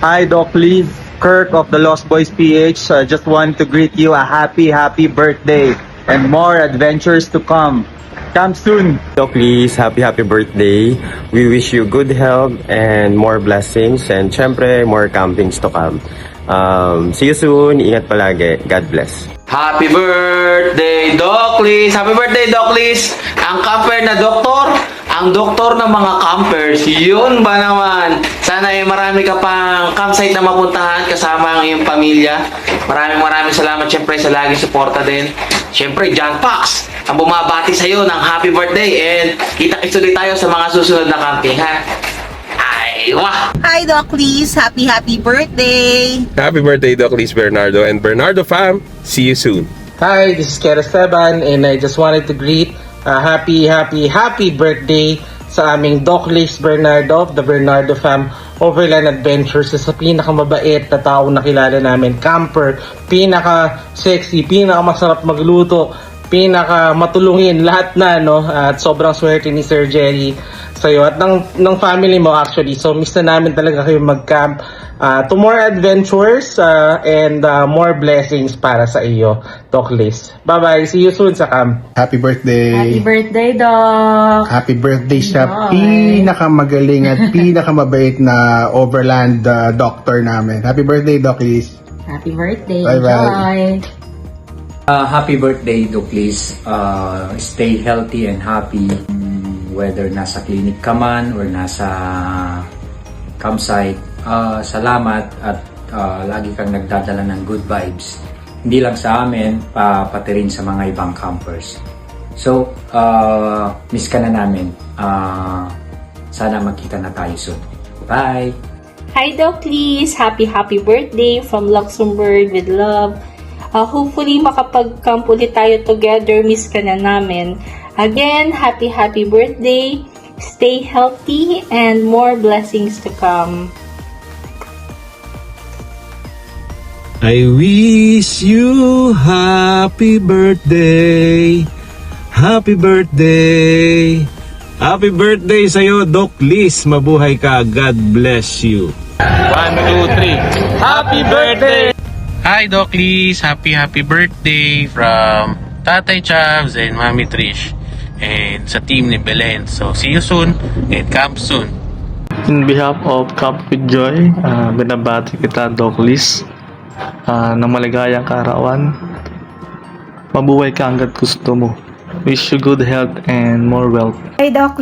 Hi, Doc Liz. Kirk of the Lost Boys PH. Just want to greet you a happy birthday and more adventures to come. Come soon. Doc Liz, happy birthday. We wish you good health and more blessings and syempre more campings to come. See you soon. Ingat palagi. God bless. Happy birthday, Doc Liz! Happy birthday, Doc Liz! Ang camper na doktor, ang doktor ng mga campers, yun ba naman? Sana ay marami ka pang campsite na mapuntahan kasama ang iyong pamilya. Maraming salamat syempre sa laging suporta din. Syempre, John Pax, ang bumabati sa iyo ng happy birthday and kita-kits ulit tayo sa mga susunod na camping, ha? Ay, wah! Hi, Doc Liz. Happy birthday. Happy birthday, Doc Liz Bernardo and Bernardo fam. See you soon. Hi, this is Kera Esteban and I just wanted to greet happy birthday sa aming Doc Liz Bernardo of the Bernardo Fam Overland Adventures. Sa pinakamabait na tao na kilala namin, camper, pinaka-sexy, pinaka-masarap magluto, pinaka-matulungin, lahat na, no? At sobrang swerte ni Sir Jerry sa'yo at ng family mo actually. So miss na namin talaga kayo mag-camp. To more adventures and more blessings para sa iyo, Doc Liz. Bye-bye. See you soon sa camp. Happy birthday. Happy birthday, Doc! Happy birthday sa Bye. pinakamagaling at pinakamabait na overland doctor namin. Happy birthday, Doc Liz. Happy birthday! Bye-bye. Enjoy! Happy birthday, Doc Liz. Stay healthy and happy. Whether nasa clinic ka man or nasa campsite, salamat at lagi kang nagdadala ng good vibes. Hindi lang sa amin, pati rin sa mga ibang campers. So, miss ka na namin. Sana magkita na tayo soon. Bye! Hi Doc Liz! Happy birthday from Luxembourg with love. Hopefully makapag-camp ulit tayo together. Miss ka na namin. Again, happy birthday. Stay healthy and more blessings to come. I wish you happy birthday. Happy birthday. Happy birthday sa'yo, Doc Liz. Mabuhay ka. God bless you. 1, 2, 3. Happy birthday! Hi Doc Liz, happy birthday from Tatay Chavs and Mami Trish and sa team ni Belen. So see you soon and camp soon. In behalf of Camp with Joy, binabati kita, Doc Liz, ng maligayang kaarawan. Mabuhay ka hanggat gusto mo. Wish you good health and more wealth. Hi, Doc